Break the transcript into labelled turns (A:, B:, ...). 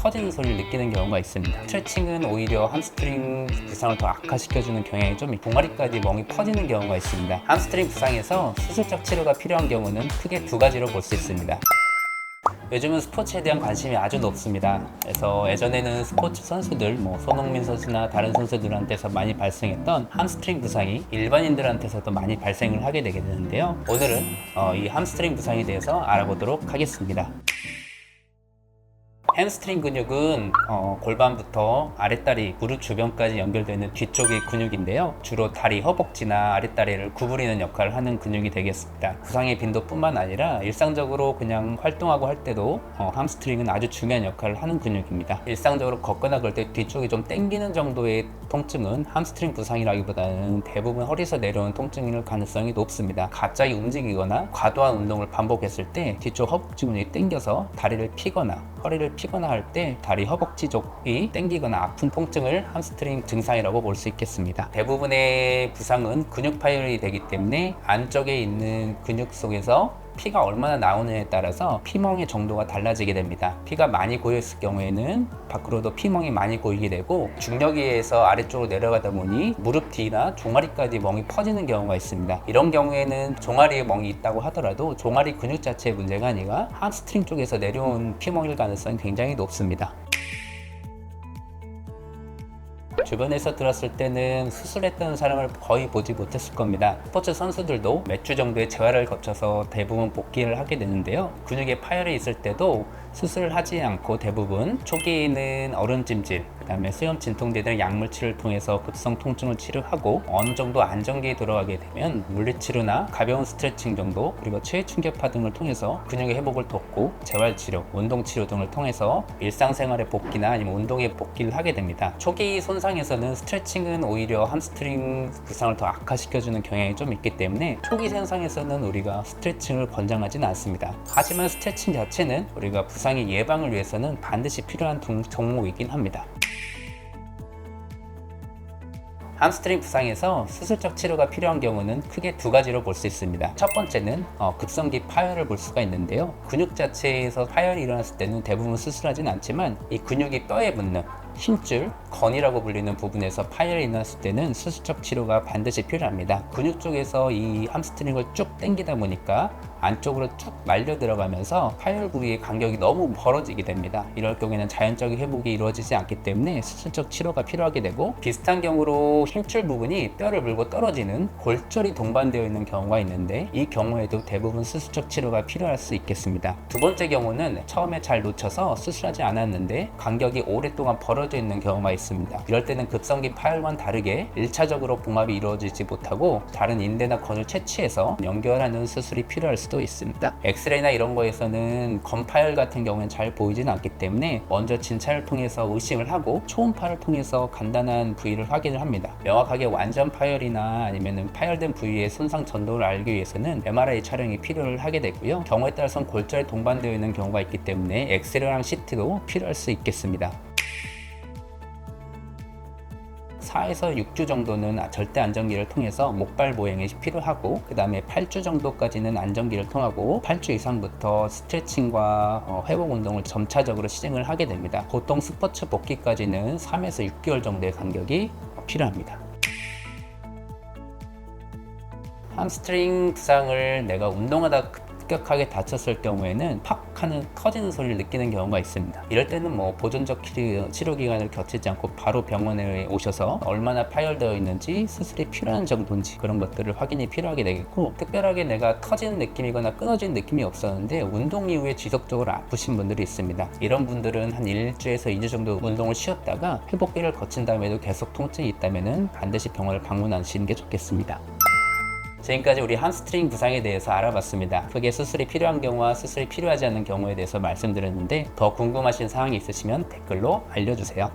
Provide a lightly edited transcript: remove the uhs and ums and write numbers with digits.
A: 터지는 소리를 느끼는 경우가 있습니다. 스트레칭은 오히려 함스트링 부상을 더 악화시켜주는 경향이 좀 있고 종아리까지 멍이 퍼지는 경우가 있습니다. 함스트링 부상에서 수술적 치료가 필요한 경우는 크게 두 가지로 볼 수 있습니다. 요즘은 스포츠에 대한 관심이 아주 높습니다. 그래서 예전에는 스포츠 선수들, 손흥민 선수나 다른 선수들한테서 많이 발생했던 함스트링 부상이 일반인들한테서도 많이 발생을 하게 되게 되는데요. 오늘은 이 함스트링 부상에 대해서 알아보도록 하겠습니다. 햄스트링 근육은 골반부터 아랫다리, 무릎 주변까지 연결되는 뒤쪽의 근육인데요. 주로 다리, 허벅지나 아랫다리를 구부리는 역할을 하는 근육이 되겠습니다. 부상의 빈도뿐만 아니라 일상적으로 그냥 활동하고 할 때도 햄스트링은 아주 중요한 역할을 하는 근육입니다. 일상적으로 걷거나 그럴 때 뒤쪽이 좀 당기는 정도의 통증은 햄스트링 부상이라기보다는 대부분 허리에서 내려오는 통증일 가능성이 높습니다. 갑자기 움직이거나 과도한 운동을 반복했을 때 뒤쪽 허벅지 근육이 당겨서 다리를 피거나 허리를 피거나 할 때 다리 허벅지 쪽이 당기거나 아픈 통증을 함스트링 증상이라고 볼 수 있겠습니다. 대부분의 부상은 근육 파열이 되기 때문에 안쪽에 있는 근육 속에서 피가 얼마나 나오느냐에 따라서 피멍의 정도가 달라지게 됩니다. 피가 많이 고여있을 경우에는 밖으로도 피멍이 많이 고이게 되고 중력에 의해서 아래쪽으로 내려가다 보니 무릎 뒤나 종아리까지 멍이 퍼지는 경우가 있습니다. 이런 경우에는 종아리에 멍이 있다고 하더라도 종아리 근육 자체의 문제가 아니라 함스트링 쪽에서 내려온 피멍일 가능성이 굉장히 높습니다. 주변에서 들었을 때는 수술했던 사람을 거의 보지 못했을 겁니다. 스포츠 선수들도 몇 주 정도의 재활을 거쳐서 대부분 복귀를 하게 되는데요. 근육에 파열이 있을 때도 수술을 하지 않고 대부분 초기에는 얼음찜질, 그 다음에 수염 진통제 등 약물 치료를 통해서 급성 통증을 치료하고 어느 정도 안정기에 들어가게 되면 물리치료나 가벼운 스트레칭 정도 그리고 체외 충격파 등을 통해서 근육의 회복을 돕고 재활치료, 운동치료 등을 통해서 일상생활의 복귀나 아니면 운동의 복귀를 하게 됩니다. 초기 손상에서는 스트레칭은 오히려 함스트링 부상을 더 악화시켜주는 경향이 좀 있기 때문에 초기 손상에서는 우리가 스트레칭을 권장하지는 않습니다. 하지만 스트레칭 자체는 우리가 부상의 예방을 위해서는 반드시 필요한 종목이긴 합니다. 함스트링 부상에서 수술적 치료가 필요한 경우는 크게 두 가지로 볼 수 있습니다. 첫 번째는 급성기 파열을 볼 수가 있는데요. 근육 자체에서 파열이 일어났을 때는 대부분 수술하진 않지만 이 근육이 뼈에 붙는 힘줄, 건이라고 불리는 부분에서 파열이 일어났을 때는 수술적 치료가 반드시 필요합니다. 근육 쪽에서 이 함스트링을 쭉 당기다 보니까 안쪽으로 쭉 말려 들어가면서 파열 부위의 간격이 너무 벌어지게 됩니다. 이럴 경우에는 자연적인 회복이 이루어지지 않기 때문에 수술적 치료가 필요하게 되고, 비슷한 경우로 힘줄 부분이 뼈를 물고 떨어지는 골절이 동반되어 있는 경우가 있는데 이 경우에도 대부분 수술적 치료가 필요할 수 있겠습니다. 두 번째 경우는 처음에 잘 놓쳐서 수술하지 않았는데 간격이 오랫동안 벌어져 있는 경우가 있습니다. 이럴 때는 급성기 파열과는 다르게 1차적으로 봉합이 이루어지지 못하고 다른 인대나 건을 채취해서 연결하는 수술이 필요할 수도 있습니다. 엑스레이나 이런 거에서는 건파열 같은 경우는 잘 보이지는 않기 때문에 먼저 진찰을 통해서 의심을 하고 초음파를 통해서 간단한 부위를 확인을 합니다. 명확하게 완전 파열이나 아니면 파열된 부위의 손상 전도를 알기 위해서는 MRI 촬영이 필요를 하게 되고요. 경우에 따라서는 골절이 동반되어 있는 경우가 있기 때문에 엑스레이랑 CT도 필요할 수 있겠습니다. 4에서 6주 정도는 절대 안정기를 통해서 목발 보행이 필요하고, 그 다음에 8주 정도까지는 안정기를 통하고 8주 이상부터 스트레칭과 회복 운동을 점차적으로 시행을 하게 됩니다. 보통 스포츠 복귀까지는 3에서 6개월 정도의 간격이 필요합니다. 함스트링 부상을 내가 운동하다 급격하게 다쳤을 경우에는 팍 하는 커지는 소리를 느끼는 경우가 있습니다. 이럴 때는 보존적 치료 기간을 거치지 않고 바로 병원에 오셔서 얼마나 파열되어 있는지, 수술이 필요한 정도인지 그런 것들을 확인이 필요하게 되겠고, 특별하게 내가 터지는 느낌이거나 끊어지는 느낌이 없었는데 운동 이후에 지속적으로 아프신 분들이 있습니다. 이런 분들은 한 1주에서 2주 정도 운동을 쉬었다가 회복기를 거친 다음에도 계속 통증이 있다면 반드시 병원을 방문하시는 게 좋겠습니다. 지금까지 우리 함스트링 부상에 대해서 알아봤습니다. 크게 수술이 필요한 경우와 수술이 필요하지 않은 경우에 대해서 말씀드렸는데 더 궁금하신 사항이 있으시면 댓글로 알려주세요.